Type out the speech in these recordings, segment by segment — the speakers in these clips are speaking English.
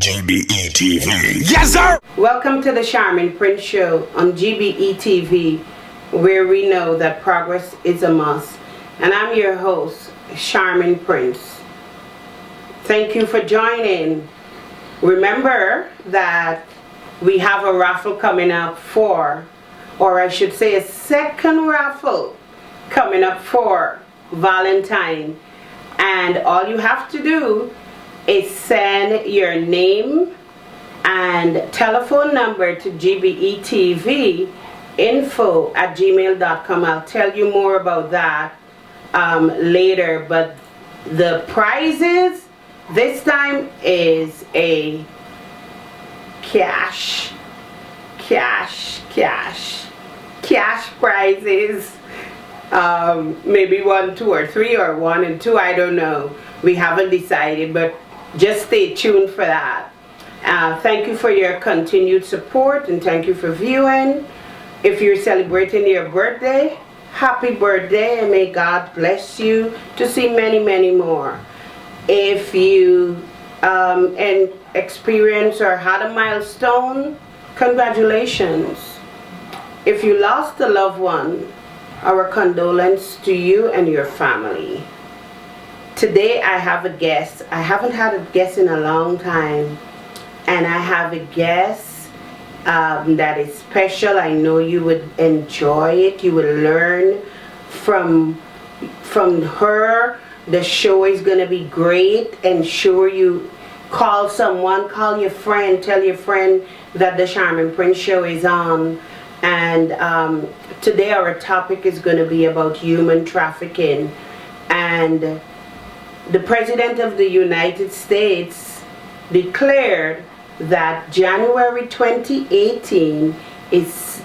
GBETV. Yes, sir! Welcome to the Sharmin Prince Show on GBETV, where we know that progress is a must. And I'm your host, Sharmin Prince. Thank you for joining. Remember that we have a raffle coming up for, or I should say a second raffle coming up for Valentine. And all you have to do is send your name and telephone number to GBETV info@gmail.com. I'll tell you more about that later, but the prizes this time is a cash prizes. Maybe 1, 2, or 3, or 1 and 2, I don't know. We haven't decided, but just stay tuned for that. Thank you for your continued support, and thank you for viewing. If you're celebrating your birthday, happy birthday, and may God bless you to see many, many more. If you experience or had a milestone, congratulations. If you lost a loved one, our condolence to you and your family. Today I have a guest. I haven't had a guest in a long time, and I have a guest that is special. I know you would enjoy it. You will learn from her. The show is going to be great. Ensure you call someone, call your friend, tell your friend that the Sharmin Prince Show is on. And today our topic is going to be about human trafficking. And the President of the United States declared that January 2018 is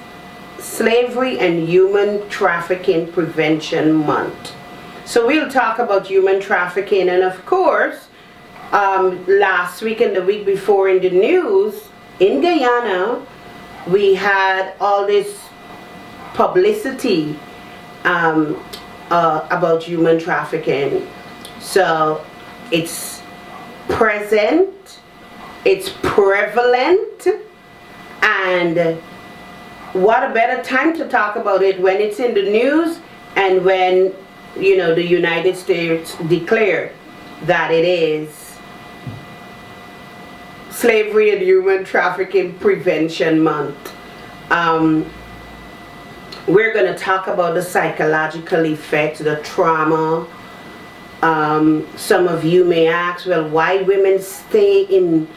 Slavery and Human Trafficking Prevention Month. So we'll talk about human trafficking, and of course, last week and the week before in the news, in Guyana, we had all this publicity about human trafficking. So it's present, it's prevalent, and what a better time to talk about it when it's in the news and when, you know, the United States declared that it is Slavery and Human Trafficking Prevention Month. We're going to talk about the psychological effects, the trauma. Some of you may ask, well, why women stay in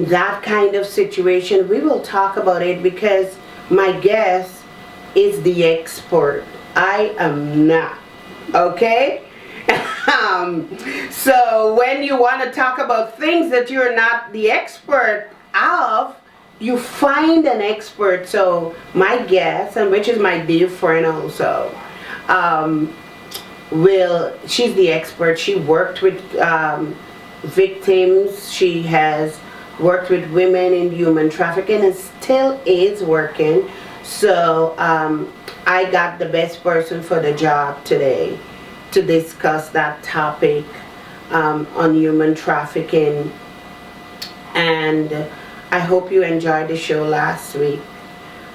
that kind of situation? We will talk about it because my guest is the expert. I am not. Okay? So when you want to talk about things that you're not the expert of, you find an expert. So my guest, and which is my dear friend also, she's the expert. She worked with victims. She has worked with women in human trafficking and still is working. So I got the best person for the job today to discuss that topic on human trafficking. And I hope you enjoyed the show last week.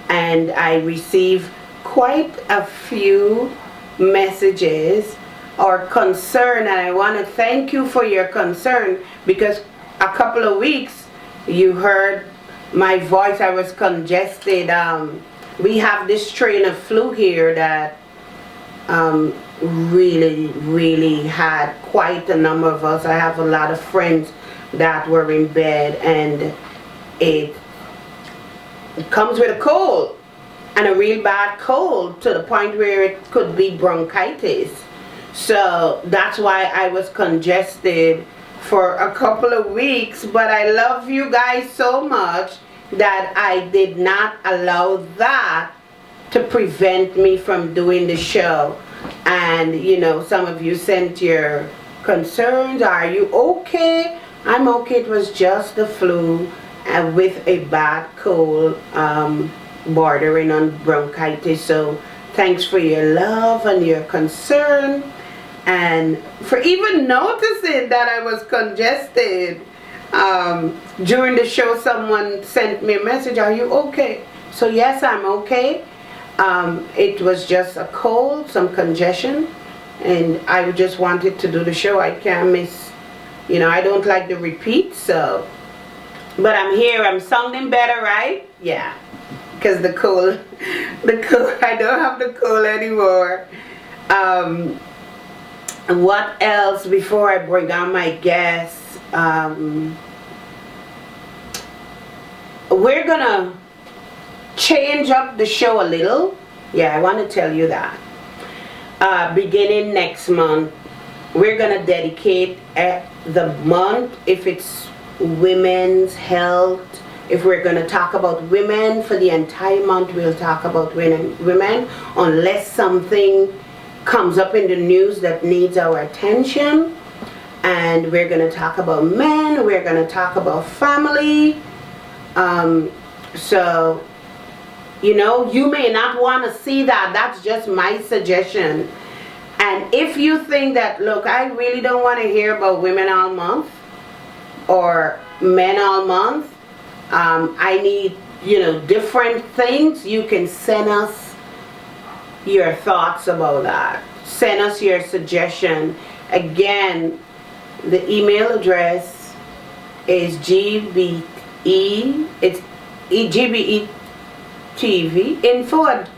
And I received quite a few messages or concern, and I want to thank you for your concern, because a couple of weeks you heard my voice. I was congested. We have this strain of flu here that really had quite a number of us. I have a lot of friends that were in bed, and it comes with a cold, and a real bad cold, to the point where it could be bronchitis. So that's why I was congested for a couple of weeks. But I love you guys so much that I did not allow that to prevent me from doing the show. And you know, some of you sent your concerns. Are you okay? I'm okay. It was just the flu with a bad cold bordering on bronchitis. So thanks for your love and your concern, and for even noticing that I was congested. During the show, someone sent me a message, "Are you okay?" So yes, I'm okay. It was just a cold, some congestion, and I just wanted to do the show. I can't miss, I don't like the repeats, so. But I'm here, I'm sounding better, right? Yeah, because the cold, I don't have the cold anymore. What else before I bring on my guests? We're gonna change up the show a little. Yeah, I want to tell you that. Beginning next month, we're gonna dedicate the month, if it's women's health, if we're gonna talk about women for the entire month, we'll talk about women, unless something comes up in the news that needs our attention. And we're gonna talk about men, we're gonna talk about family. So, you may not want to see that. That's just my suggestion. And if you think that, look, I really don't want to hear about women all month or men all month, I need, different things, you can send us your thoughts about that. Send us your suggestion. Again, the email address is GBETV info at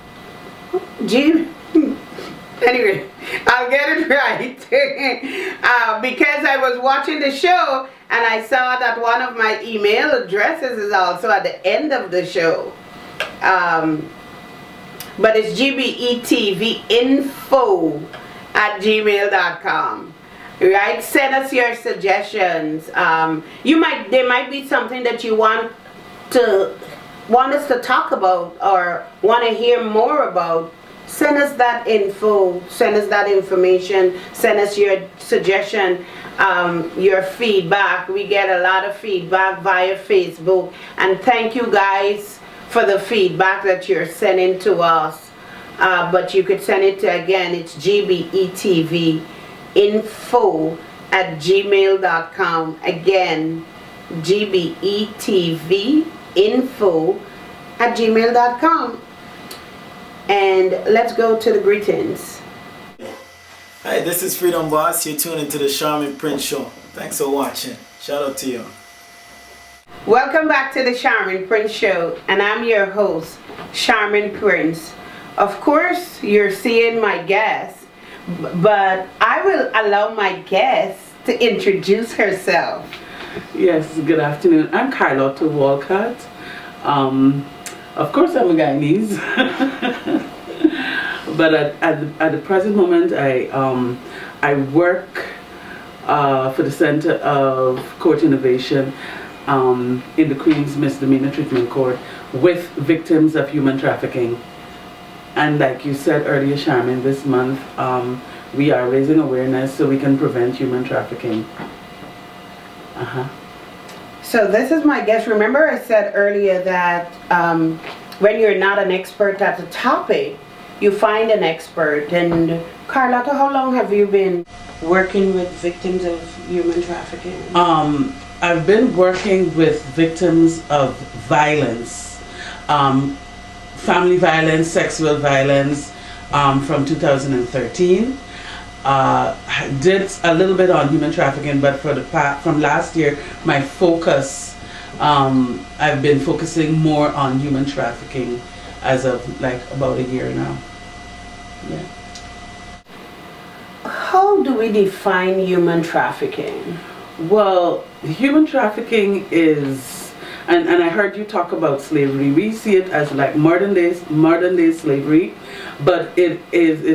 anyway, I'll get it right. Because I was watching the show and I saw that one of my email addresses is also at the end of the show. But it's GBETV info at gmail.com. Right? Send us your suggestions. There might be something that you want us to talk about or want to hear more about. Send us that info, send us that information, send us your suggestion, your feedback. We get a lot of feedback via Facebook, and thank you guys for the feedback that you're sending to us. But you could send it to, again, it's GBETV info at gmail.com. Again, GBETV info at gmail.com. And let's go to the greetings. Hi, this is Freedom Boss. You're tuned into the Sharmin Prince Show. Thanks for watching. Shout out to you. Welcome back to the Sharmin Prince Show, and I'm your host, Sharmin Prince. Of course, you're seeing my guest, but I will allow my guest to introduce herself. Yes, good afternoon. I'm Carlotta Walcott. Of course, I'm a Guyanese, but at the present moment, I work for the Center of Court Innovation in the Queen's Misdemeanor Treatment Court with victims of human trafficking. And like you said earlier, Sharmin, this month we are raising awareness so we can prevent human trafficking. So this is my guest. Remember I said earlier that when you're not an expert at a topic, you find an expert. And Carlotta, how long have you been working with victims of human trafficking? I've been working with victims of violence, family violence, sexual violence, from 2013. Did a little bit on human trafficking, but from last year, my focus, I've been focusing more on human trafficking as of like about a year now. Yeah. How do we define human trafficking? Well, human trafficking is, and I heard you talk about slavery. We see it as like modern day slavery, but it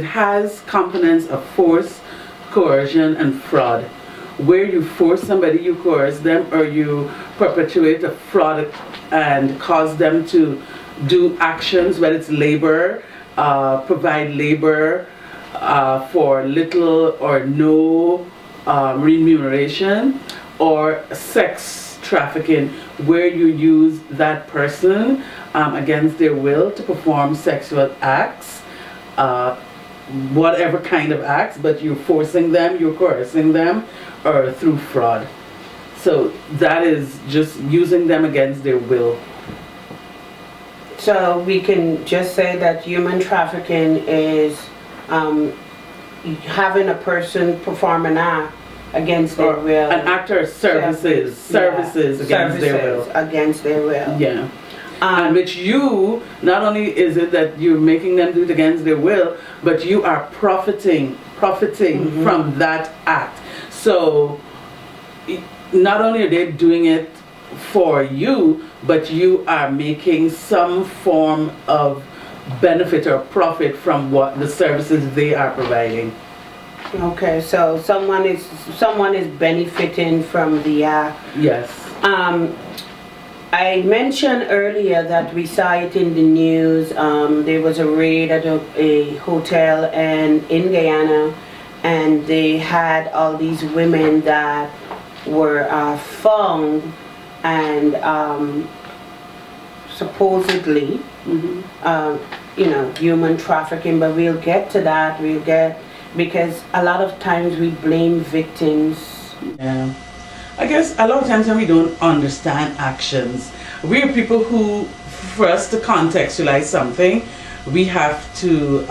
has components of force, coercion, and fraud. Where you force somebody, you coerce them, or you perpetuate a fraud and cause them to do actions, whether it's labor, provide labor for little or no remuneration, or sex trafficking, where you use that person against their will to perform sexual acts, whatever kind of acts, but you're forcing them, you're coercing them, or through fraud. So that is just using them against their will. So we can just say that human trafficking is having a person perform an act against their will. An actor services against their will. Against their will. Yeah. And which you, not only is it that you're making them do it against their will, but you are profiting from that act. So not only are they doing it for you, but you are making some form of benefit or profit from what the services they are providing. Okay, so someone is benefiting from the act. Yes. I mentioned earlier that we saw it in the news. There was a raid at a hotel in Guyana, and they had all these women that were found and supposedly, human trafficking. But we'll get to that. Because a lot of times we blame victims. Yeah. I guess a lot of times when we don't understand actions, we're people who, for us to contextualize something, we have to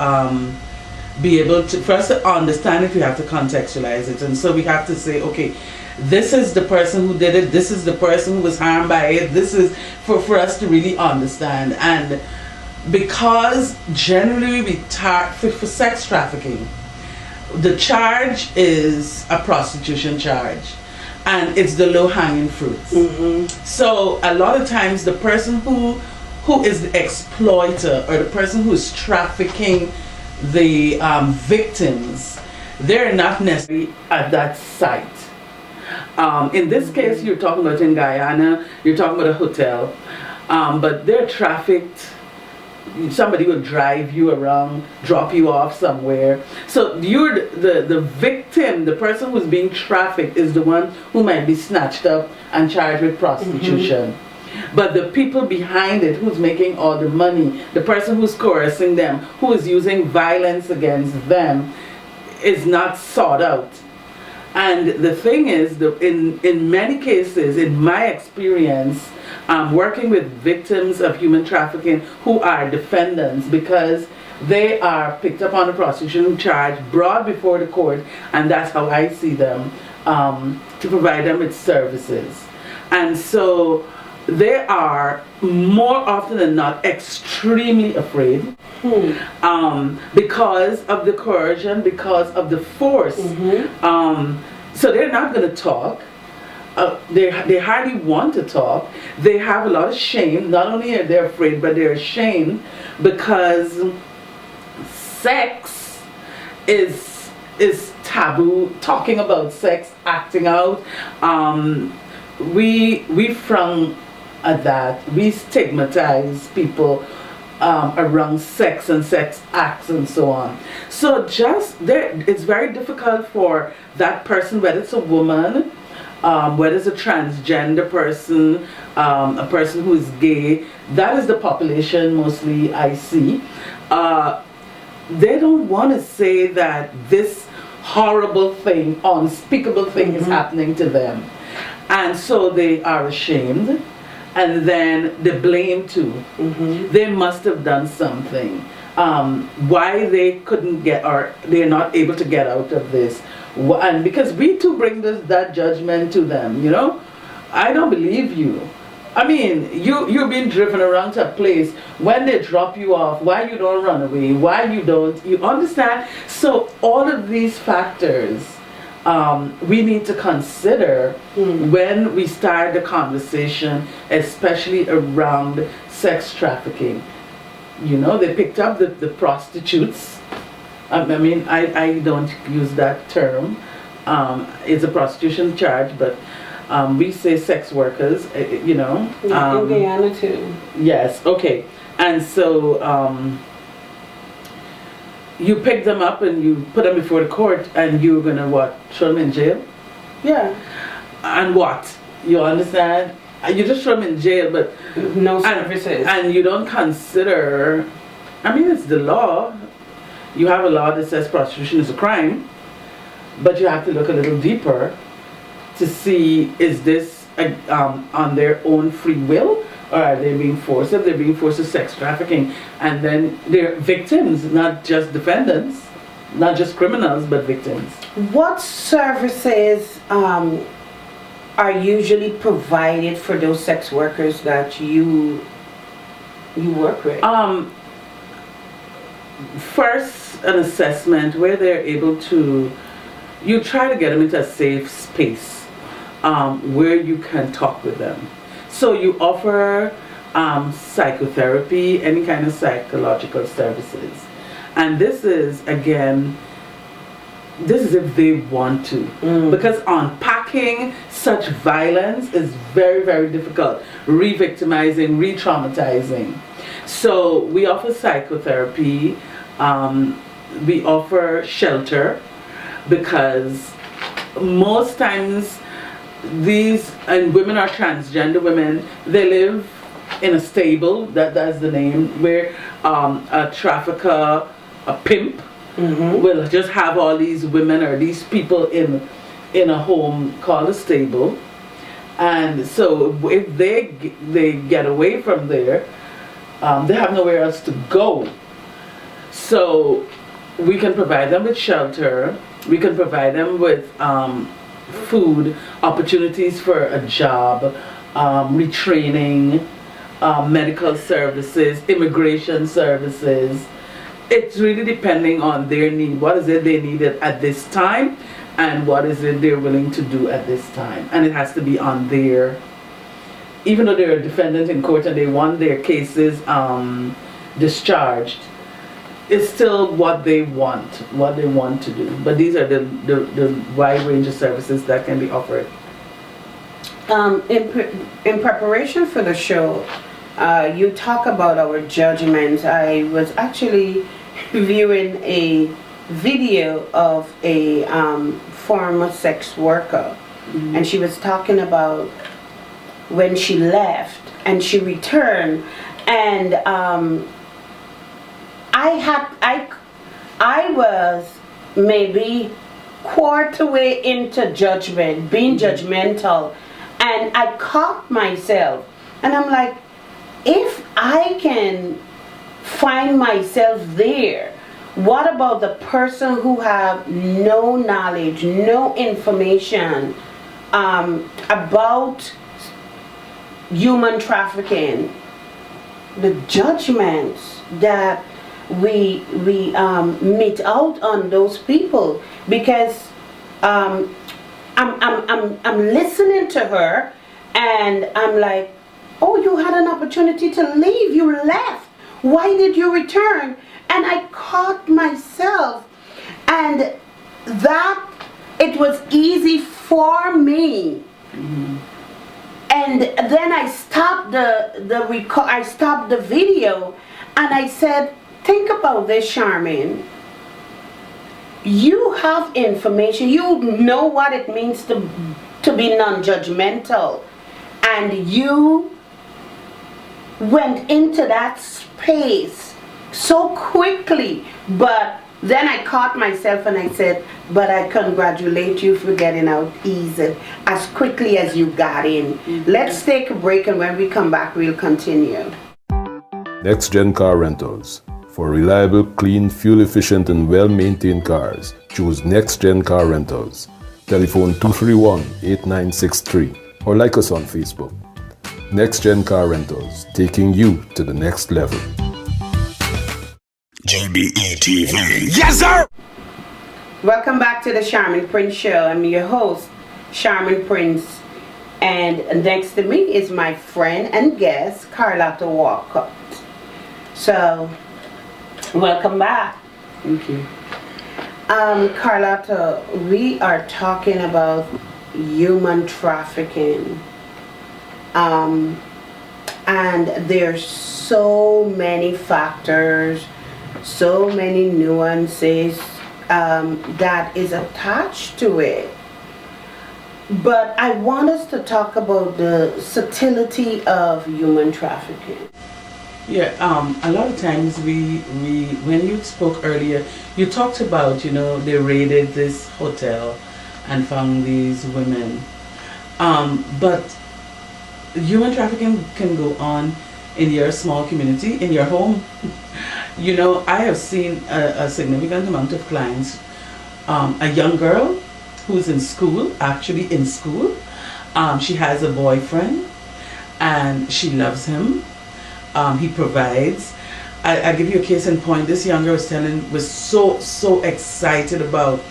be able to, for us to understand it, we have to contextualize it. And so we have to say, okay, this is the person who did it, this is the person who was harmed by it, this is for us to really understand. And because generally for sex trafficking, the charge is a prostitution charge. And it's the low-hanging fruits. So a lot of times the person who is the exploiter or the person who is trafficking the victims, they're not necessarily at that site. In this case, you're talking about in Guyana, you're talking about a hotel, but they're trafficked. Somebody will drive you around, drop you off somewhere. So you're the victim, the person who's being trafficked is the one who might be snatched up and charged with prostitution. But the people behind it, who's making all the money, the person who's coercing them, who is using violence against them, is not sought out. And the thing is, in many cases, in my experience, working with victims of human trafficking who are defendants, because they are picked up on a prostitution charge, brought before the court, and that's how I see them, to provide them with services. And so they are more often than not extremely afraid because of the coercion, because of the force. So they're not going to talk. They hardly want to talk. They have a lot of shame. Not only are they afraid, but they're ashamed because sex is taboo. Talking about sex, acting out, we frown at that. We stigmatize people around sex and sex acts and so on. So it's very difficult for that person, whether it's a woman, whether it's a transgender person, a person who is gay. That is the population mostly I see. They don't want to say that this horrible thing, unspeakable thing is happening to them. And so they are ashamed. And then they blame too. They must have done something. Why they couldn't get, or they're not able to get out of this. And because we too bring that judgment to them, I don't believe you. I mean, you're being driven around to a place. When they drop you off, why you don't run away? Why you don't? You understand? So all of these factors we need to consider when we start the conversation, especially around sex trafficking. They picked up the prostitutes. I mean, I don't use that term. It's a prostitution charge, but we say sex workers, in Guyana too. Yes, okay. And so you pick them up and you put them before the court, and you're gonna what? Throw them in jail? Yeah. And what? You understand? You just throw them in jail, but no services. And you don't consider. I mean, it's the law. You have a law that says prostitution is a crime, but you have to look a little deeper to see, is this on their own free will, or are they being forced? If they're being forced to sex trafficking, and then they're victims, not just defendants, not just criminals, but victims. What services are usually provided for those sex workers that you work with? First, an assessment where they're able to, you try to get them into a safe space where you can talk with them. So you offer psychotherapy, any kind of psychological services. And this is, again, this is if they want to. Because unpacking such violence is very, very difficult. Re-victimizing, re-traumatizing. So we offer psychotherapy, we offer shelter, because most times these, and women are transgender women, they live in a stable, that's the name, where a trafficker, a pimp, will just have all these women or these people in a home called a stable. And so if they get away from there, they have nowhere else to go. So we can provide them with shelter, we can provide them with food, opportunities for a job, retraining, medical services, immigration services. It's really depending on their need. What is it they needed at this time, and what is it they're willing to do at this time. And it has to be on their, even though they're a defendant in court and they want their cases discharged, it's still what they want to do. But these are the wide range of services that can be offered. In preparation for the show, you talk about our judgments. I was actually viewing a video of a former sex worker, and she was talking about when she left and she returned, and I was maybe quarter way into judgment, being judgmental, and I caught myself, and I'm like, if I can find myself there, what about the person who have no knowledge, no information about human trafficking? The judgments that we meet out on those people, because I'm listening to her, and I'm like, oh, you had an opportunity to leave, you left, why did you return? And I caught myself, and that it was easy for me. And then I stopped I stopped the video, and I said, think about this, Sharmin. You have information, you know what it means to be non-judgmental, and you went into that space so quickly. But then I caught myself and I said, but I congratulate you for getting out easy as quickly as you got in. Let's take a break, and when we come back, we'll continue. Next Gen Car Rentals. For reliable, clean, fuel-efficient and well-maintained cars, choose Next Gen Car Rentals. Telephone 231-8963 or like us on Facebook. Next Gen Car Rentals, taking you to the next level. GBETV. Yes, sir! Welcome back to the Sharmin Prince Show. I'm your host, Sharmin Prince, and next to me is my friend and guest, Carlotta Walcott. So, welcome back. Thank you. Carlotta, we are talking about human trafficking. And there's so many factors, so many nuances that is attached to it. But I want us to talk about the subtlety of human trafficking. Yeah, a lot of times we when you spoke earlier, you talked about, they raided this hotel and found these women. But human trafficking can go on in your small community, in your home. You know, I have seen a significant amount of clients, a young girl who's in school, actually in school. She has a boyfriend and she loves him. He provides. I give you a case in point. This young girl was so excited about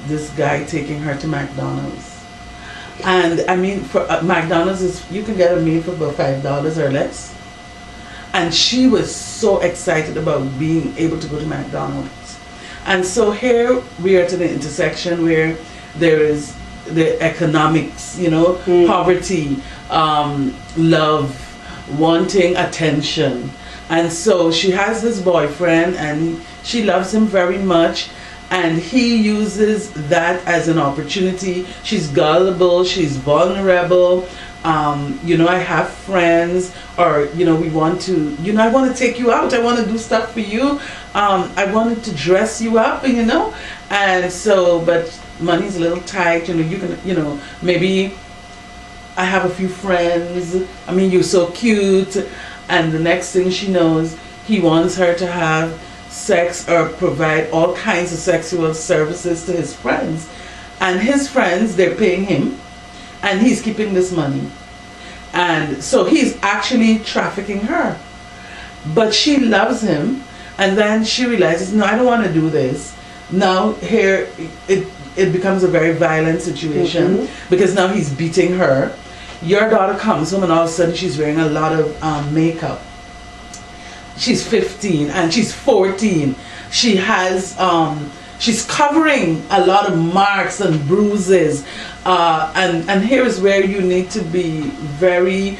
this guy taking her to McDonald's. And I mean, for McDonald's you can get a meal for about $5 or less. And she was so excited about being able to go to McDonald's. And so here we are to the intersection where there is the economics, you know, poverty, love, wanting attention. And so she has this boyfriend and she loves him very much, and he uses that as an opportunity. She's gullible, she's vulnerable. You know, I have friends, or you know, we want to, you know, I want to take you out, I want to do stuff for you, I wanted to dress you up, you know. And so, but money's a little tight, you know, you can, you know, maybe I have a few friends, I mean, you're so cute, and the next thing she knows, he wants her to have sex or provide all kinds of sexual services to his friends. And his friends, they're paying him, and he's keeping this money. And so he's actually trafficking her. But she loves him, and then she realizes, no, I don't want to do this. Now here it becomes a very violent situation, because now he's beating her. Your daughter comes home and all of a sudden she's wearing a lot of makeup. She's 15 and she's 14. She has she's covering a lot of marks and bruises, and here is where you need to be very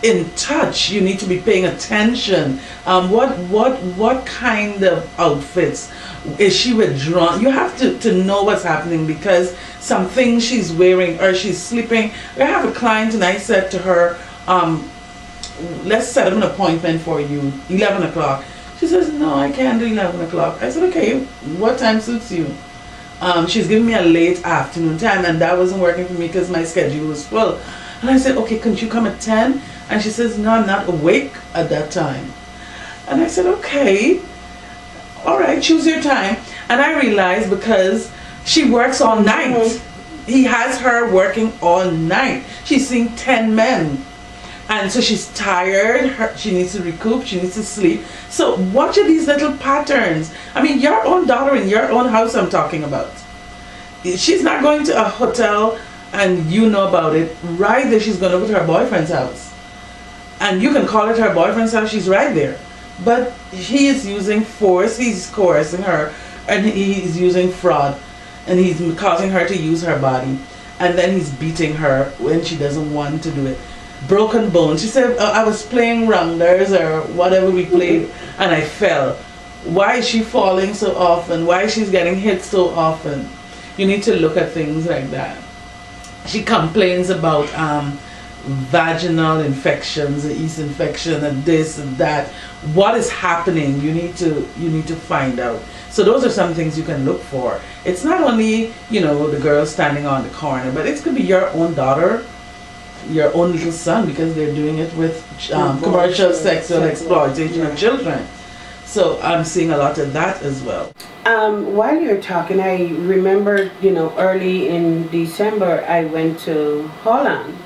in touch. You need to be paying attention. What kind of outfits is she withdrawn? You have to know what's happening, because some things she's wearing, or she's sleeping. I have a client and I said to her, let's set up an appointment for you, 11 o'clock. She says, no, I can't do 11 o'clock. I said, okay, what time suits you? She's giving me a late afternoon time, and that wasn't working for me because my schedule was full. And I said, okay, can't you come at 10? And she says, no, I'm not awake at that time. And I said, okay, all right, choose your time. And I realized, because she works all night. He has her working all night. She's seen 10 men. And so she's tired, she needs to recoup, she needs to sleep. So watch these little patterns. I mean, your own daughter in your own house I'm talking about. She's not going to a hotel and you know about it. Right there, she's going over to her boyfriend's house. And you can call it her boyfriend's house, she's right there. But he is using force, he's coercing her, and he's using fraud. And he's causing her to use her body. And then he's beating her when she doesn't want to do it. Broken bones. She said, I was playing rounders or whatever we played and I fell. Why is she falling so often? Why is she getting hit so often? You need to look at things like that. She complains about vaginal infections, yeast infection, and this and that. What is happening? You need to find out. So those are some things you can look for. It's not only, you know, the girl standing on the corner, but it could be your own daughter, your own little son, because they're doing it with commercial sexual exploitation of children. So I'm seeing a lot of that as well. While you're talking, I remember, you know, early in December I went to Holland.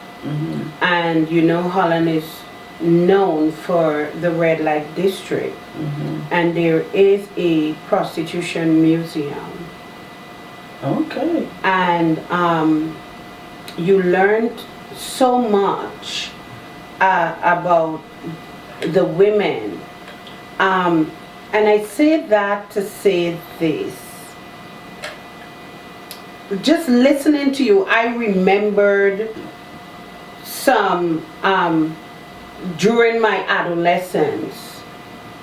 And you know, Holland is known for the red light district. And there is a prostitution museum. Okay. And you learned so much about the women, and I say that to say this. Just listening to you, I remembered some during my adolescence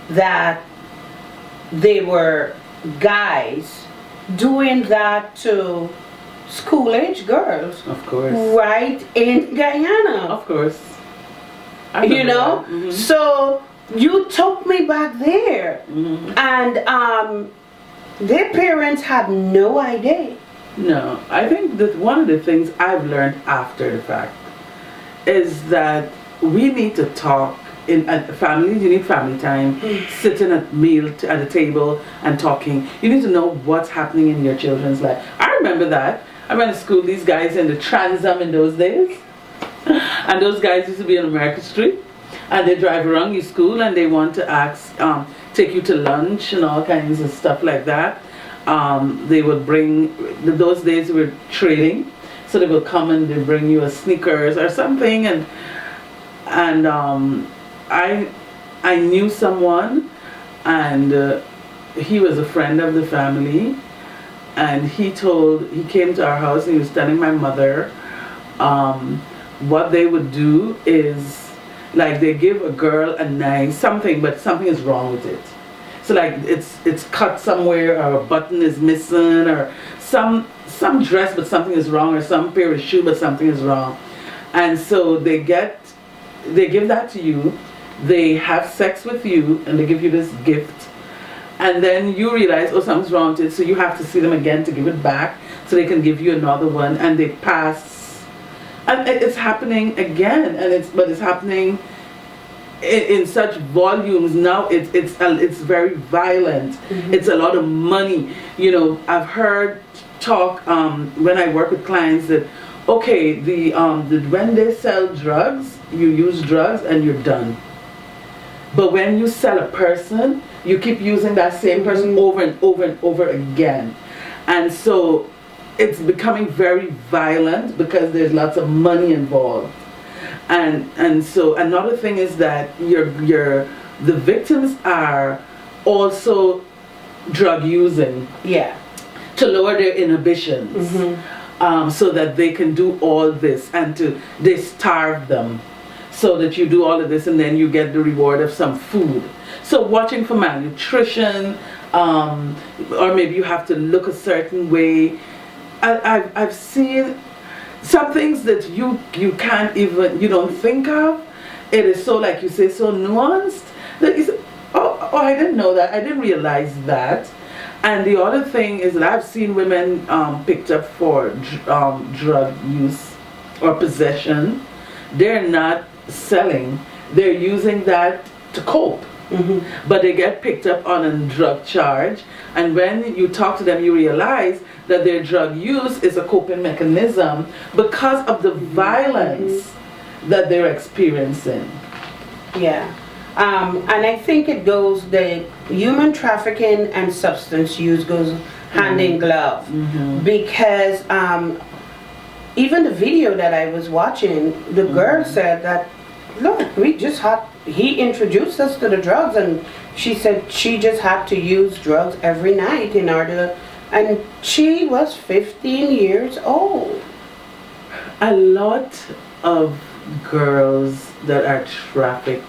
that there were guys doing that to school-age girls. Of course. Right in Guyana. Of course. You know? So you took me back there. And their parents had no idea. No, I think that one of the things I've learned after the fact is that we need to talk in families. You need family time, sitting at at a table and talking. You need to know what's happening in your children's life. I remember that. I went to school, these guys in the Trans Am in those days. And those guys used to be on America Street. And they drive around your school and they want to ask, take you to lunch and all kinds of stuff like that. They would bring, those days we were trading. So they would come and they bring you a Snickers or something. And I knew someone, and he was a friend of the family, and he came to our house and he was telling my mother what they would do is, like, they give a girl a knife, but something is wrong with it. So like it's cut somewhere, or a button is missing, or some dress but something is wrong, or some pair of shoe but something is wrong. And so they give that to you, they have sex with you, and they give you this gift. And then you realize, oh, something's wrong with it, so you have to see them again to give it back, so they can give you another one, and they pass. And it's happening again, but it's happening in such volumes now. It's very violent. It's a lot of money. You know, I've heard talk when I work with clients that, okay, when they sell drugs, you use drugs and you're done. But when you sell a person, you keep using that same person over and over and over again. And so it's becoming very violent because there's lots of money involved. And so another thing is that the victims are also drug using. Yeah. To lower their inhibitions. So that they can do all this, and they starve them so that you do all of this and then you get the reward of some food. So watching for malnutrition, or maybe you have to look a certain way. I've seen some things that you can't even, you don't think of. It is so, like you say, so nuanced that you say, oh, I didn't know that, I didn't realize that. And the other thing is that I've seen women picked up for drug use or possession. They're not selling, they're using that to cope. But they get picked up on a drug charge, and when you talk to them you realize that their drug use is a coping mechanism because of the violence that they're experiencing. Yeah. And I think the human trafficking and substance use goes hand in glove. Because even the video that I was watching, the girl said that, look, he introduced us to the drugs, and she said she just had to use drugs every night in order, and she was 15 years old. A lot of girls that are trafficked,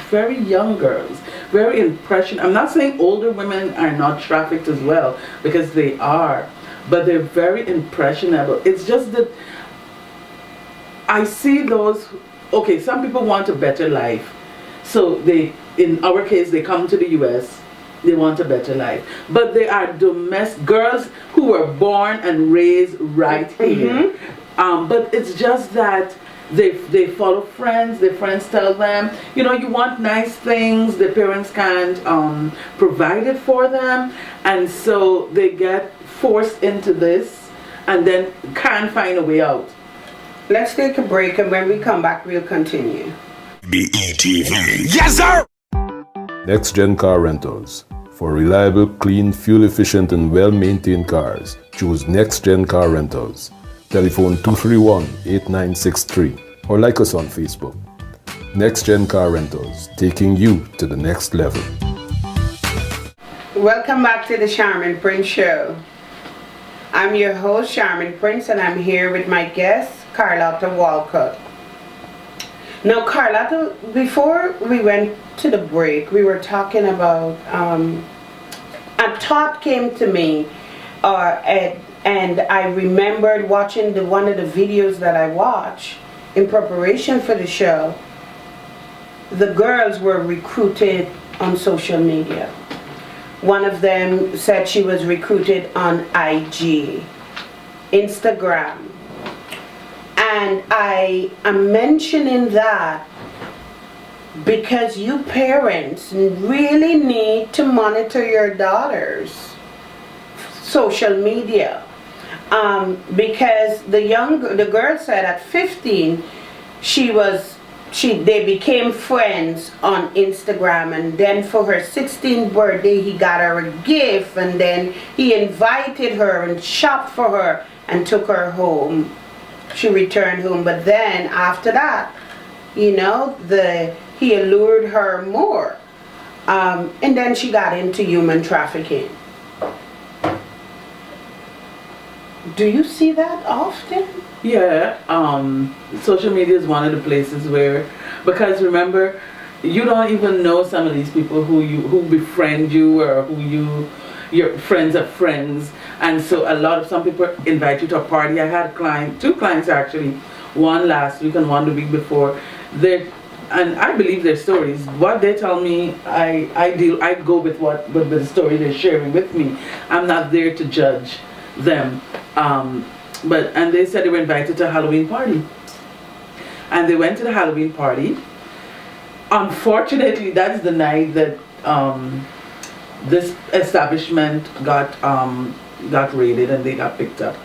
very young girls, very impressionable. I'm not saying older women are not trafficked as well, because they are, but they're very impressionable. It's just that I see those, okay, some people want a better life. So in our case, they come to the US, they want a better life. But they are domestic girls who were born and raised right here. But it's just that they follow friends, their friends tell them, you know, you want nice things, their parents can't provide it for them, and so they get forced into this and then can't find a way out. Let's take a break, and when we come back we'll continue. GBETV. Yes, sir! Next Gen Car Rentals. For reliable, clean, fuel-efficient and well-maintained cars, choose Next Gen Car Rentals. Telephone 231-8963 or like us on Facebook. Next Gen Car Rentals, taking you to the next level. Welcome back to the Sharmin Prince Show. I'm your host, Sharmin Prince, and I'm here with my guest, Carlotta Walcott. Now, Carlotta, before we went to the break, we were talking about, a thought came to me, and I remembered watching one of the videos that I watched in preparation for the show. The girls were recruited on social media. One of them said she was recruited on IG. Instagram. And I am mentioning that because you parents really need to monitor your daughters' social media. Because the girl said at 15 they became friends on Instagram, and then for her 16th birthday he got her a gift, and then he invited her and shopped for her and took her home. She returned home, but then after that, you know, he allured her more, and then she got into human trafficking. Do you see that often? Yeah, social media is one of the places where, because remember, you don't even know some of these people who befriend you, or your friends of friends, and so some people invite you to a party. I had two clients actually, one last week and one the week before. And I believe their stories. What they tell me, I go with with the story they're sharing with me. I'm not there to judge them. And they said they were invited to a Halloween party. And they went to the Halloween party. Unfortunately, that's the night that this establishment got raided and they got picked up.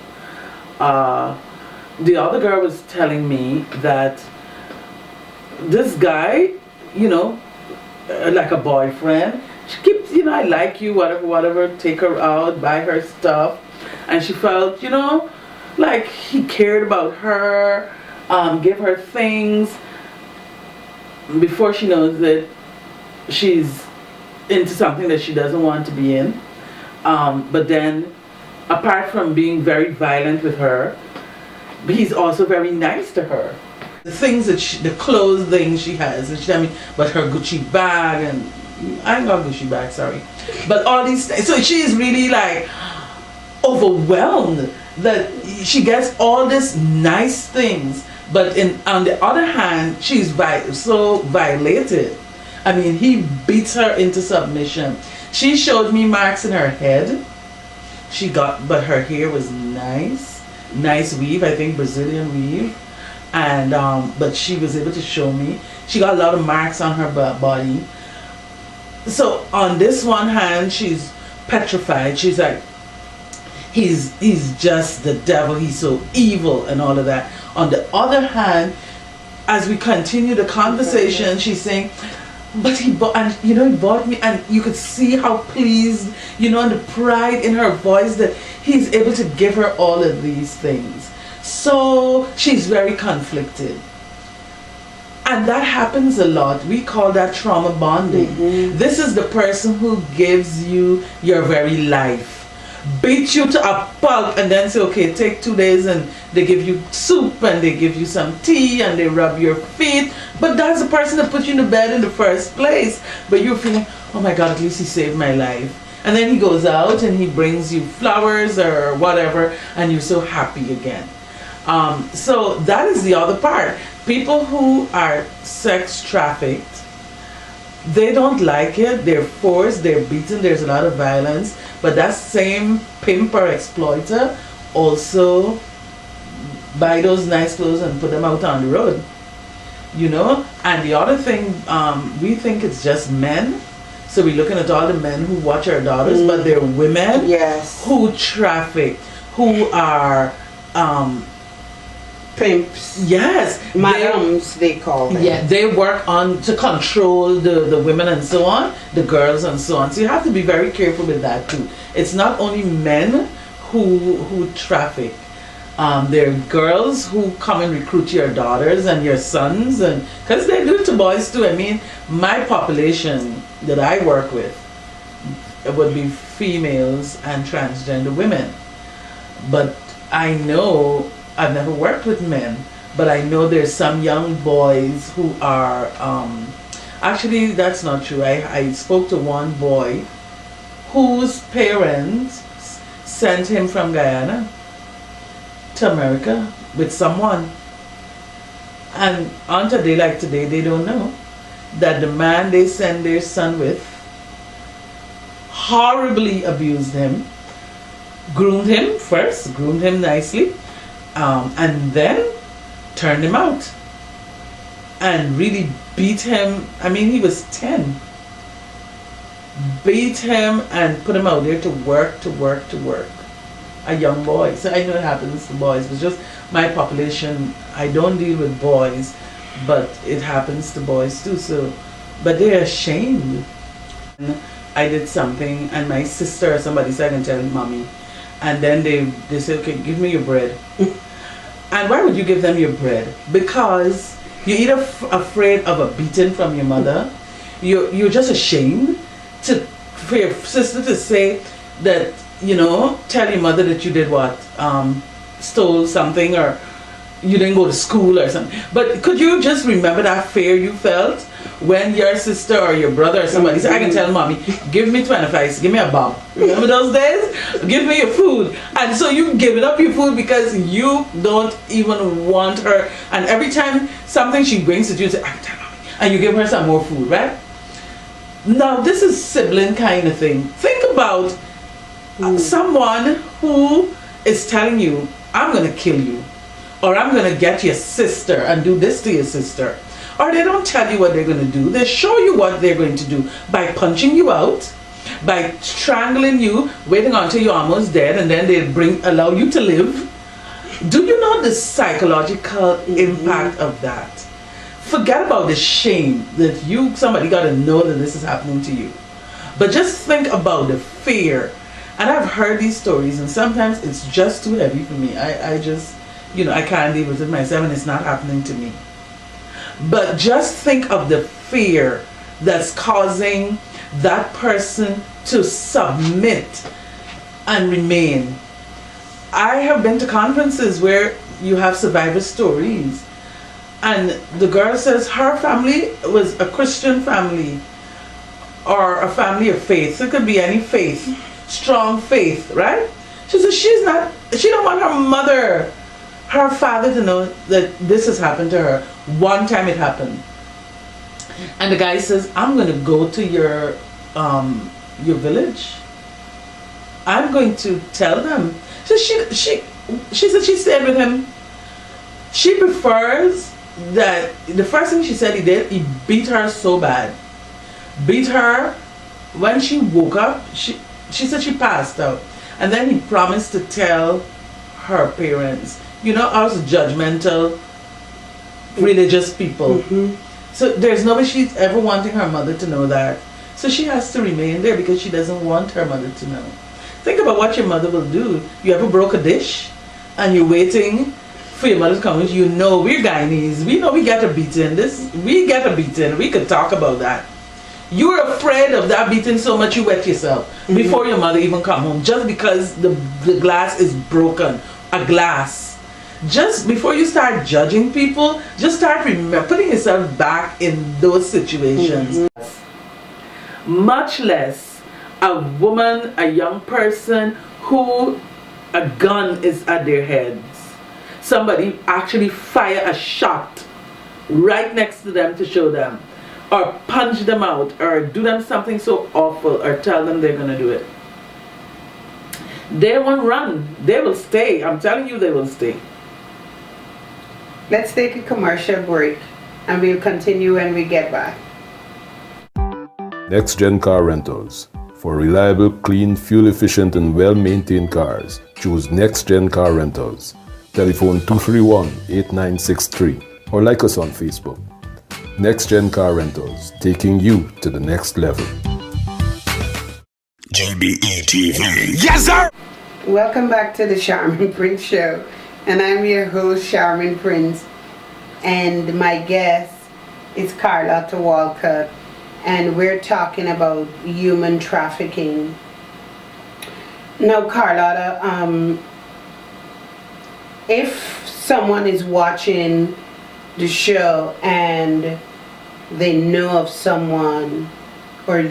The other girl was telling me that this guy, you know, like a boyfriend, she keeps, you know, I like you, whatever, take her out, buy her stuff. And she felt, you know, like he cared about her, give her things. Before she knows it, she's into something that she doesn't want to be in. But then, apart from being very violent with her, he's also very nice to her. The things that the clothing she has, and but her Gucci bag, and I ain't got a Gucci bag, sorry. But all these things, so she is really like overwhelmed that she gets all these nice things, but on the other hand, she's so violated. I mean, he beats her into submission. She showed me marks in her head. But her hair was nice weave, I think Brazilian weave, and but she was able to show me she got a lot of marks on her body. So on this one hand, she's petrified. She's like, he's just the devil, he's so evil and all of that. On the other hand, as we continue the conversation, she's saying, but he bought me, and you could see how pleased, you know, and the pride in her voice that he's able to give her all of these things. So she's very conflicted. And that happens a lot. We call that trauma bonding. Mm-hmm. This is the person who gives you your very life, beat you to a pulp, and then say, okay, take 2 days, and they give you soup and they give you some tea and they rub your feet. But that's the person that put you in the bed in the first place. But you're feeling, oh my God, at least he saved my life. And then he goes out and he brings you flowers or whatever, and you're so happy again. So that is the other part. People who are sex trafficked, they don't like it, they're forced, they're beaten, there's a lot of violence, but that same pimp or exploiter also buy those nice clothes and put them out on the road, you know. And the other thing, we think it's just men, so we're looking at all the men who watch our daughters, but they're women, yes, who traffic, who are pimps, yes, madams they call them. Yeah, they work on to control the women and so on, the girls and so on. So you have to be very careful with that too. It's not only men who traffic. There are girls who come and recruit your daughters and your sons, and because they do it to boys too. I mean, my population that I work with, it would be females and transgender women. But I know, I've never worked with men, but I know there's some young boys who are, actually that's not true. I spoke to one boy whose parents sent him from Guyana to America with someone. And on today, like today, they don't know that the man they send their son with horribly abused him, groomed him nicely, and then turned him out and really beat him. I mean, he was 10. Beat him and put him out there to work. A young boy. So I know it happens to boys. It's just my population. I don't deal with boys, but it happens to boys too. So, but they're ashamed. I did something, and my sister or somebody said, I can tell mommy. And then they say, okay, give me your bread. And why would you give them your bread? Because you're either afraid of a beating from your mother, you're just ashamed for your sister to say that, you know, tell your mother that you did what? Stole something, or you didn't go to school or something. But could you just remember that fear you felt when your sister or your brother or somebody said, I can tell mommy, give me 25, give me a bomb. Remember those days? Give me your food. And so you giving up your food because you don't even want her. And every time something she brings to you, you say, I can tell mommy. And you give her some more food, right? Now this is sibling kind of thing. Think about someone who is telling you, I'm going to kill you. Or I'm going to get your sister and do this to your sister. Or they don't tell you what they're going to do. They show you what they're going to do by punching you out, by strangling you, waiting until you're almost dead, and then they allow you to live. Do you know the psychological impact of that? Forget about the shame that somebody got to know that this is happening to you. But just think about the fear. And I've heard these stories, and sometimes it's just too heavy for me. I just, you know, I can't deal with it myself, and it's not happening to me. But just think of the fear that's causing that person to submit and remain. I have been to conferences where you have survivor stories, and the girl says her family was a Christian family or a family of faith. So it could be any faith, strong faith, right? She says she don't want her father to know that this has happened to her. One time it happened. And the guy says, I'm going to go to your village. I'm going to tell them. So she said she stayed with him. She prefers that, the first thing she said he did, he beat her so bad. Beat her. When she woke up, she said she passed out. And then he promised to tell her parents. You know, us judgmental, religious people. So there's nobody she's ever wanting her mother to know that. So she has to remain there because she doesn't want her mother to know. Think about what your mother will do. You ever broke a dish and you're waiting for your mother to come? You know, we're Guyanese. We know we get a beating. We get a beating. We could talk about that. You're afraid of that beating so much you wet yourself before your mother even come home, just because the glass is broken. A glass. Just before you start judging people, just start putting yourself back in those situations. Much less a woman, a young person who a gun is at their heads. Somebody actually fire a shot right next to them to show them, or punch them out, or do them something so awful, or tell them they're going to do it. They won't run. They will stay. I'm telling you, they will stay. Let's take a commercial break, and we'll continue when we get back. Next Gen Car Rentals. For reliable, clean, fuel-efficient and well-maintained cars, choose Next Gen Car Rentals. Telephone 231-8963 or like us on Facebook. Next Gen Car Rentals, taking you to the next level. GBETV. Yes, sir! Welcome back to the Sharmin Prince Show, and I'm your host, Sharmin Prince, and my guest is Carlotta Walcott, and we're talking about human trafficking. Now, Carlotta, if someone is watching the show and they know of someone, or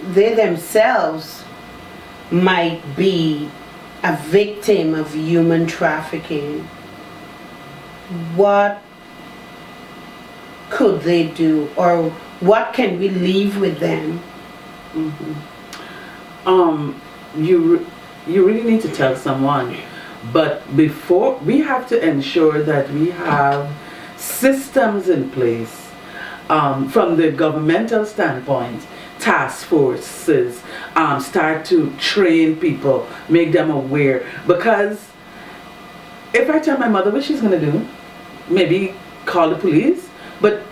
they themselves might be a victim of human trafficking, what could they do, or what can we leave with them? you really need to tell someone. But before, we have to ensure that we have systems in place from the governmental standpoint, task forces, start to train people, make them aware. Because if I tell my mother what she's going to do, maybe call the police, but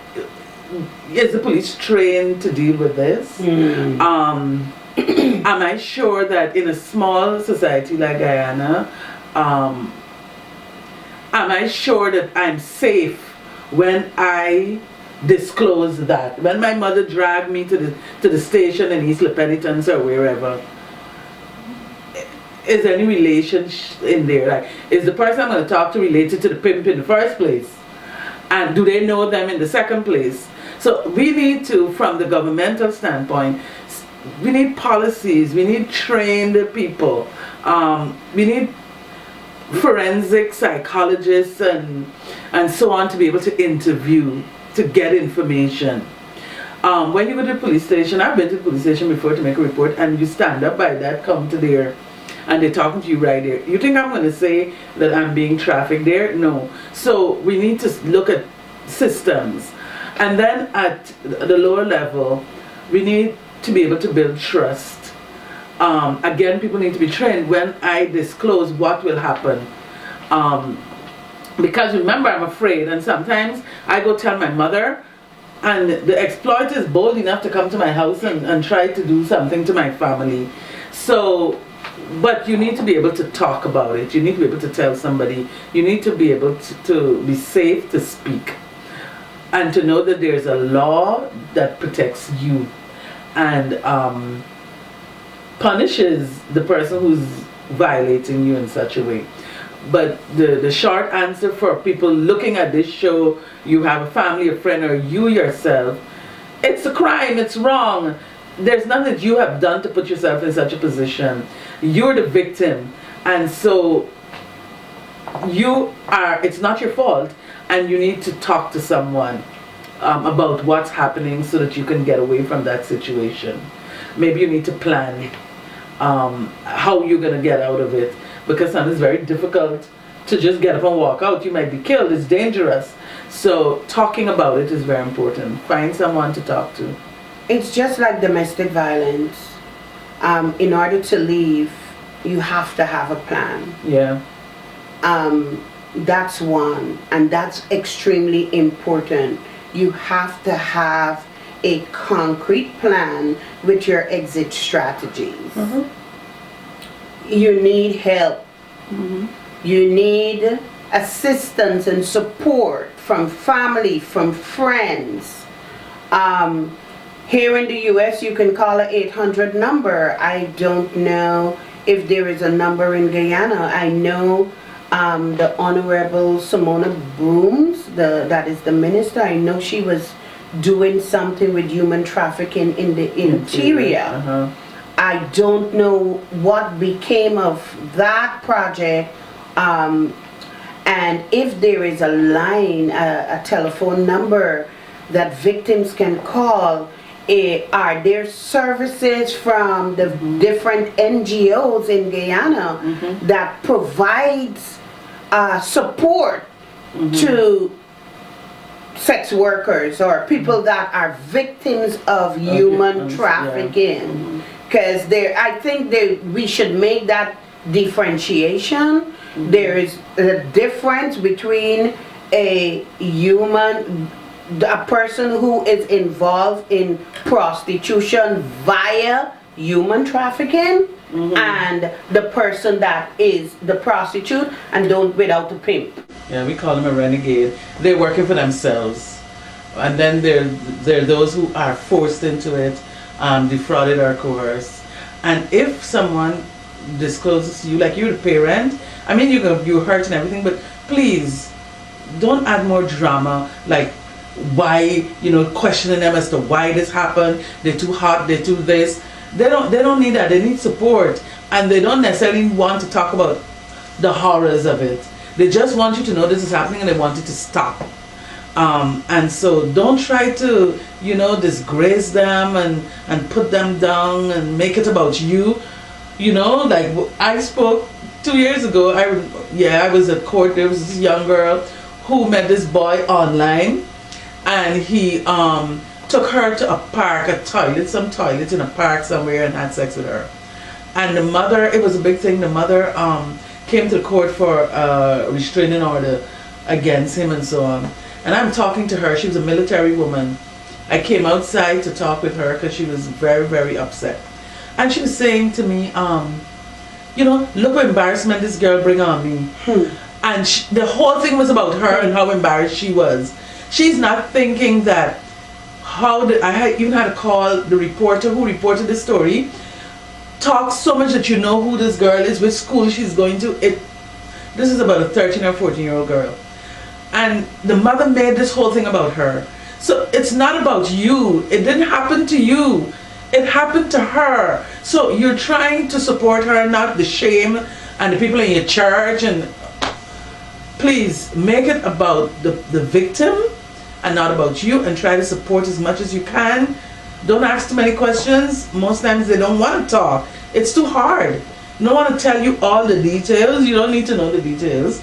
is the police trained to deal with this? Am I sure that in a small society like Guyana, am I sure that I'm safe when I disclose that? When my mother dragged me to the station in East Le Penitence or wherever, is there any relation in there? Like, is the person I'm going to talk to related to the pimp in the first place? And do they know them in the second place? So we need to, from the governmental standpoint, we need policies, we need trained people, we need forensic psychologists and so on to be able to interview, to get information. When you go to the police station, I've been to the police station before to make a report, and you stand up by that counter there and they're talking to you right there. You think I'm going to say that I'm being trafficked there? No. So we need to look at systems. And then at the lower level, we need to be able to build trust. Again, people need to be trained when I disclose what will happen. Because remember, I'm afraid, and sometimes I go tell my mother, and the exploiter is bold enough to come to my house and try to do something to my family. So, but you need to be able to talk about it. You need to be able to tell somebody. You need to be able to be safe to speak. And to know that there's a law that protects you and punishes the person who's violating you in such a way. But the short answer for people looking at this show, you have a family, a friend, or you yourself, it's a crime, it's wrong. There's nothing that you have done to put yourself in such a position. You're the victim. And so it's not your fault. And you need to talk to someone about what's happening so that you can get away from that situation. Maybe you need to plan how you're going to get out of it, because sometimes it's very difficult to just get up and walk out. You might be killed. It's dangerous. So talking about it is very important. Find someone to talk to. It's just like domestic violence. In order to leave, you have to have a plan. Yeah. That's one, and that's extremely important. You have to have a concrete plan with your exit strategies. You need help. You need assistance and support from family, from friends. Here in the US, you can call an 800 number. I don't know if there is a number in Guyana. I know the Honorable Simona Brooms, that is the minister, I know she was doing something with human trafficking in the interior. I don't know what became of that project, and if there is a line, a telephone number that victims can call. Are there services from the different NGOs in Guyana that provides support to sex workers or people that are victims of human trafficking? Because I think we should make that differentiation. There is a difference between a person who is involved in prostitution via human trafficking and the person that is the prostitute and don't without the pimp. Yeah, we call them a renegade. They're working for themselves. And then there are those who are forced into it, defrauded or coerced. And if someone discloses to you, like you're the parent, I mean you're hurt and everything, but please don't add more drama, like why, questioning them as to why this happened. They're too hot, they're too this. They don't need that. They need support, and they don't necessarily want to talk about the horrors of it. They just want you to know this is happening and they want it to stop. And so don't try to disgrace them and put them down and make it about you. You know, like I spoke 2 years ago. I was at court. There was this young girl who met this boy online, and he took her to a park, some toilet in a park somewhere, and had sex with her. And the mother, it was a big thing. The mother came to the court for a restraining order against him and so on. And I'm talking to her. She was a military woman. I came outside to talk with her because she was very, very upset. And she was saying to me, you know, look what embarrassment this girl bring on me. And the whole thing was about her and how embarrassed she was. She's not thinking that I even had to call the reporter who reported the story. Talk so much that you know who this girl is, which school she's going to. This is about a 13 or 14-year-old girl. And the mother made this whole thing about her. So it's not about you. It didn't happen to you. It happened to her. So you're trying to support her, not the shame and the people in your church. And please make it about the victim and not about you, and try to support as much as you can. Don't ask too many questions. Most times they don't want to talk. It's too hard. No one to tell you all the details. You don't need to know the details.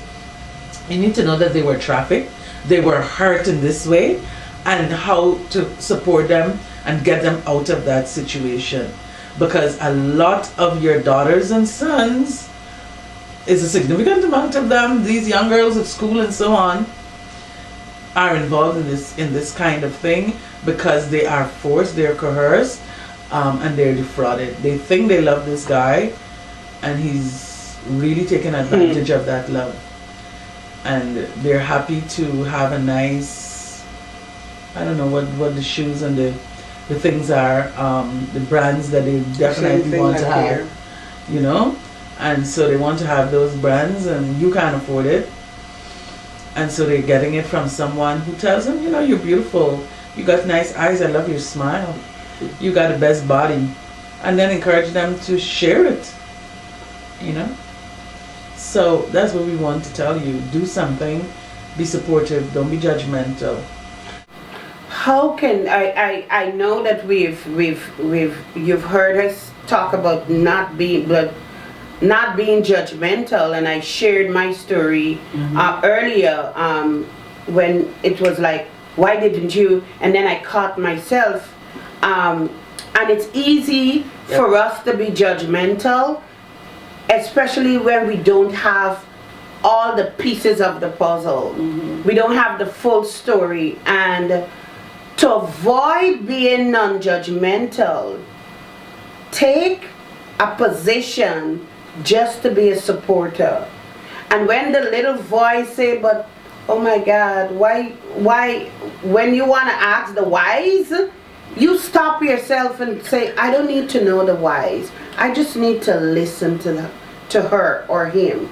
You need to know that they were trafficked, they were hurt in this way, and how to support them and get them out of that situation. Because a lot of your daughters and sons, is a significant amount of them, these young girls at school and so on, are involved in this kind of thing because they are forced, they're coerced, and they're defrauded. They think they love this guy, and he's really taking advantage of that love. And they're happy to have a nice, I don't know what the shoes and the things are, the brands that they definitely want to have, you know? And so they want to have those brands, and you can't afford it. And so they're getting it from someone who tells them, you know, you're beautiful, you got nice eyes, I love your smile, you got the best body. And then encourage them to share it, you know? So that's what we want to tell you. Do something, be supportive, don't be judgmental. How can I know that you've heard us talk about not being judgmental, and I shared my story earlier when it was like, why didn't you? And then I caught myself, and it's easy for us to be judgmental, especially when we don't have all the pieces of the puzzle. We don't have the full story. And to avoid being non-judgmental, take a position just to be a supporter. And when the little voice say, but oh my God, why, when you want to ask the whys, you stop yourself and say, I don't need to know the whys. I just need to listen to her or him.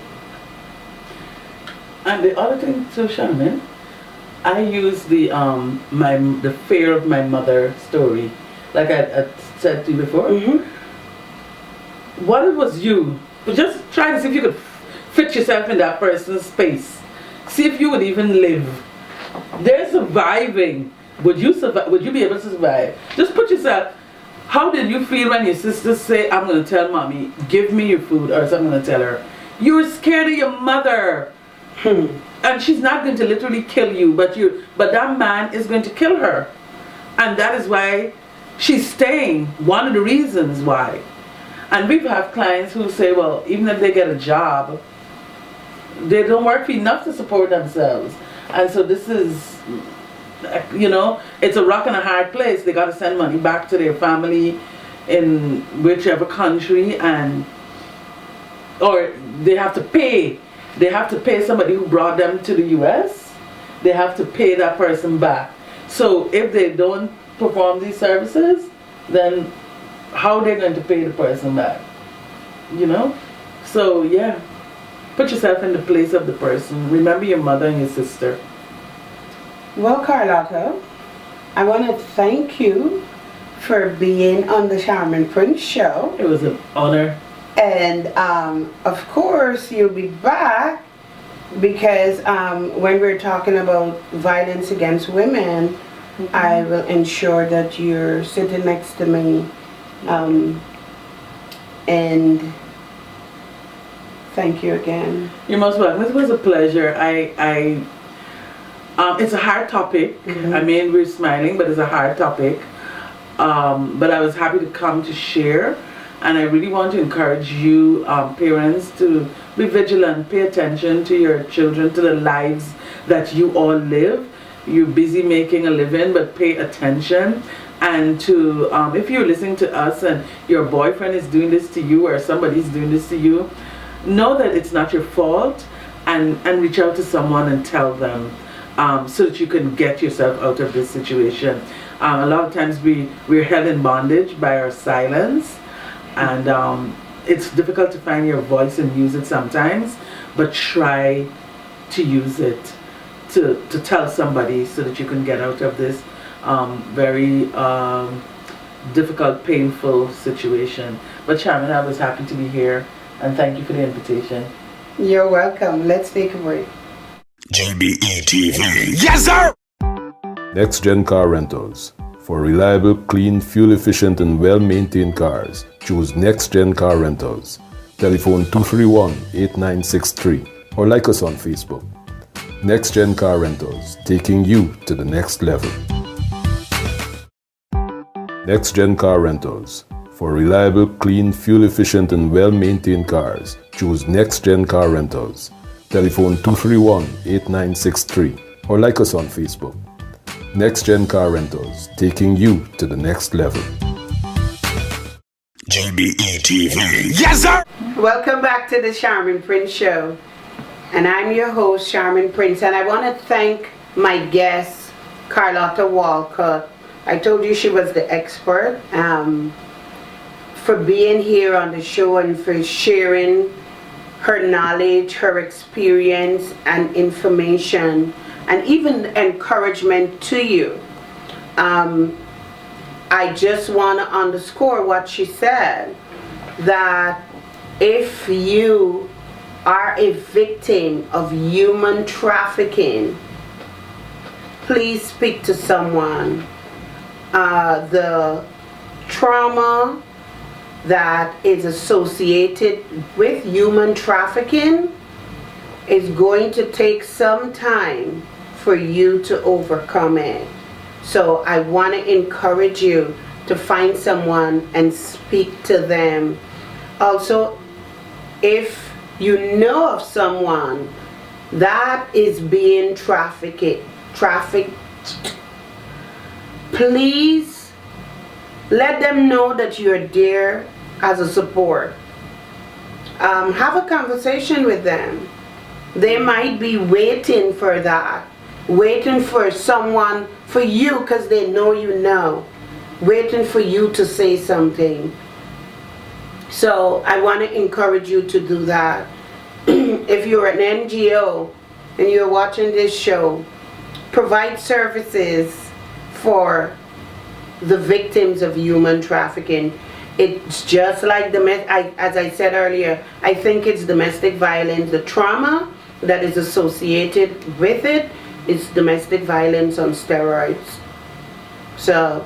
And the other thing too, Sharmin, I use the fear of my mother story, like I said to you before. What if it was you? But just try to see if you could fit yourself in that person's space. See if you would even live. They're surviving. Would you survive? Would you be able to survive? Just put yourself. How did you feel when your sisters say, I'm going to tell mommy, give me your food, or else I'm going to tell her? You were scared of your mother. And she's not going to literally kill you, but that man is going to kill her. And that is why she's staying. One of the reasons why. And we have clients who say, well, even if they get a job, they don't work enough to support themselves. And so this is, you know, it's a rock and a hard place. They got to send money back to their family in whichever country, or they have to pay. They have to pay somebody who brought them to the US. They have to pay that person back. So if they don't perform these services, then how are they going to pay the person back? You know? So yeah, put yourself in the place of the person. Remember your mother and your sister. Well, Carlotta, I want to thank you for being on the Sharmin Prince Show. It was an honor. And of course you'll be back, because when we're talking about violence against women, I will ensure that you're sitting next to me And thank you again. You're most welcome. It was a pleasure. It's a hard topic. I mean, we're smiling, but it's a hard topic. But I was happy to come to share, and I really want to encourage you, parents, to be vigilant, pay attention to your children, to the lives that you all live. You're busy making a living, but pay attention. And to, if you're listening to us and your boyfriend is doing this to you or somebody's doing this to you, know that it's not your fault, and reach out to someone and tell them, so that you can get yourself out of this situation. A lot of times we're held in bondage by our silence, and it's difficult to find your voice and use it sometimes, but try to use it to tell somebody so that you can get out of this very difficult, painful situation. But Sharmin, I was happy to be here, and thank you for the invitation. You're welcome. Let's take a break. GBETV. Yes, sir! Next Gen Car Rentals. For reliable, clean, fuel-efficient and well-maintained cars, choose Next Gen Car Rentals. Telephone 231-8963 or like us on Facebook. Next Gen Car Rentals, taking you to the next level. Next Gen Car Rentals. For reliable, clean, fuel-efficient and well-maintained cars, choose Next Gen Car Rentals. Telephone 231-8963 or like us on Facebook. Next Gen Car Rentals, taking you to the next level. GBETV. Yes, sir! Welcome back to the Sharmin Prince Show. And I'm your host, Sharmin Prince. And I want to thank my guest, Carlotta Walcott. I told you she was the expert, for being here on the show and for sharing her knowledge, her experience and information, and even encouragement to you. I just want to underscore what she said, that if you are a victim of human trafficking, please speak to someone. The trauma that is associated with human trafficking is going to take some time for you to overcome it. So I want to encourage you to find someone and speak to them. Also, if you know of someone that is being trafficked, please let them know that you're there as a support. Have a conversation with them. They might be waiting for that, waiting for someone, for you, because they know you know, waiting for you to say something. So I want to encourage you to do that. If you're an NGO and you're watching this show, provide services for the victims of human trafficking. It's just like as I said earlier, I think it's domestic violence. The trauma that is associated with it is domestic violence on steroids. So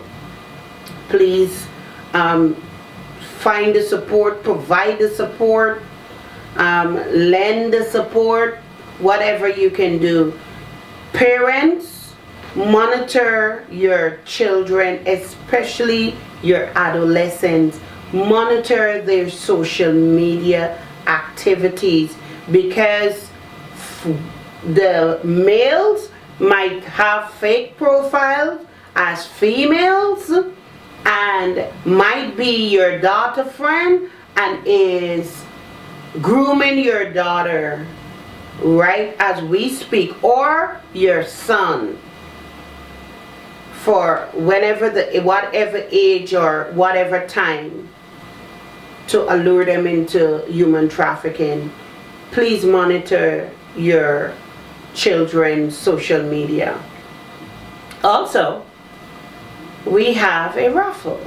please find the support, provide the support, lend the support, whatever you can do. Parents, monitor your children, especially your adolescents. Monitor their social media activities, because the males might have fake profiles as females and might be your daughter friend and is grooming your daughter right as we speak, or your son, for whatever age or whatever time, to allure them into human trafficking. Please monitor your children's social media. Also, we have a raffle,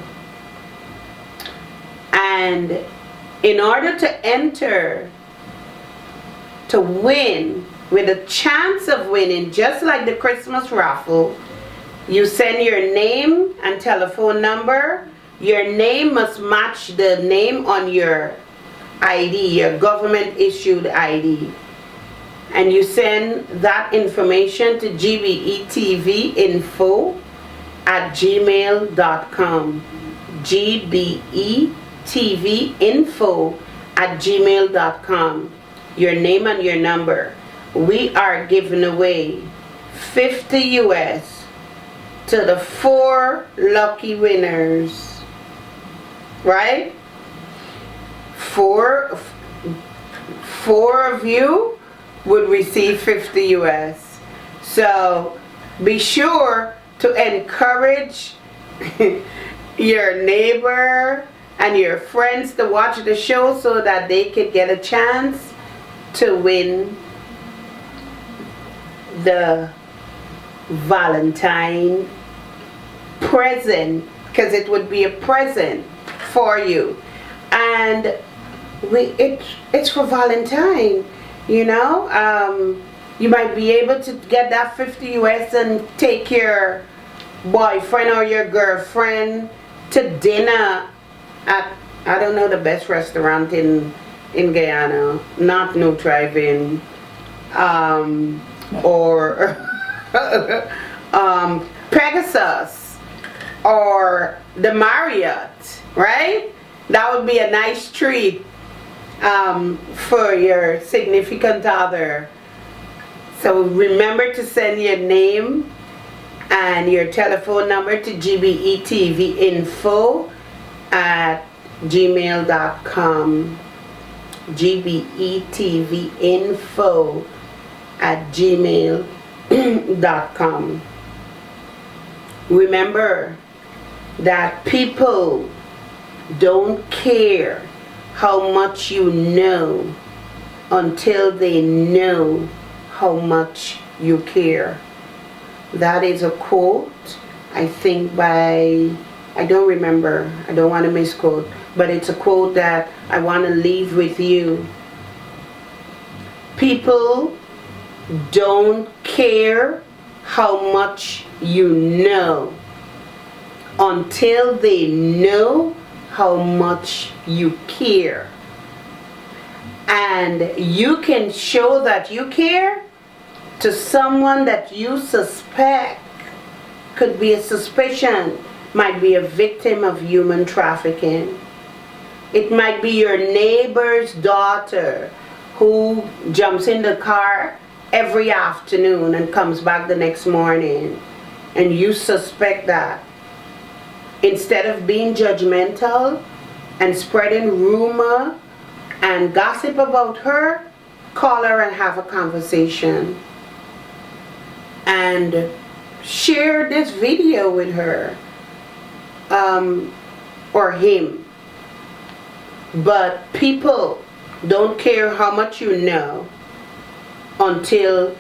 and in order to enter, to win, with a chance of winning, just like the Christmas raffle, you send your name and telephone number Your name must match the name on your ID, your government issued ID. And you send that information to gbetvinfo@gmail.com. gbetvinfo@gmail.com. Your name and your number. We are giving away 50 US to the 4 lucky winners. Right? Four of you would receive 50 US. So be sure to encourage your neighbor and your friends to watch the show so that they could get a chance to win the Valentine present, because it would be a present for you. And it's for Valentine, you know. You might be able to get that 50 US and take your boyfriend or your girlfriend to dinner at, I don't know, the best restaurant in Guyana, not No Drive-In, or Pegasus or the Marriott, right? That would be a nice treat for your significant other. So remember to send your name and your telephone number to gbetvinfo@gmail.com. gbetvinfo@gmail.com. Remember that people don't care how much you know until they know how much you care. That is a quote, I think by, I don't remember, I don't want to misquote, but it's a quote that I want to leave with you. People don't care how much you know until they know how much you care. And you can show that you care to someone that you suspect could be a suspicion, might be a victim of human trafficking. It might be your neighbor's daughter who jumps in the car every afternoon and comes back the next morning, and you suspect that. Instead of being judgmental and spreading rumor and gossip about her, call her and have a conversation. And share this video with her or him. But people don't care how much you know until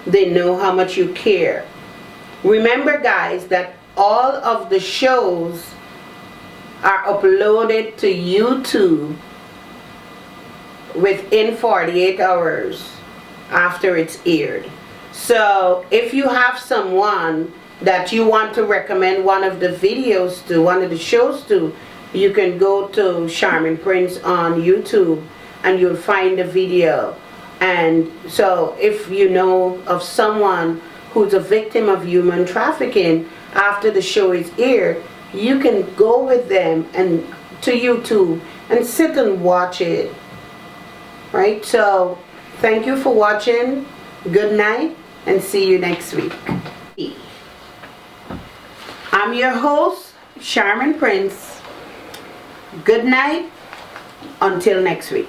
they know how much you care. Remember, guys, that all of the shows are uploaded to YouTube within 48 hours after it's aired. So if you have someone that you want to recommend one of the videos to, one of the shows to, you can go to Sharmin Prince on YouTube and you'll find the video. And so if you know of someone who's a victim of human trafficking, after the show is aired, you can go with them and to YouTube and sit and watch it. Right? So thank you for watching. Good night and see you next week. I'm your host, Sharmin Prince. Good night until next week.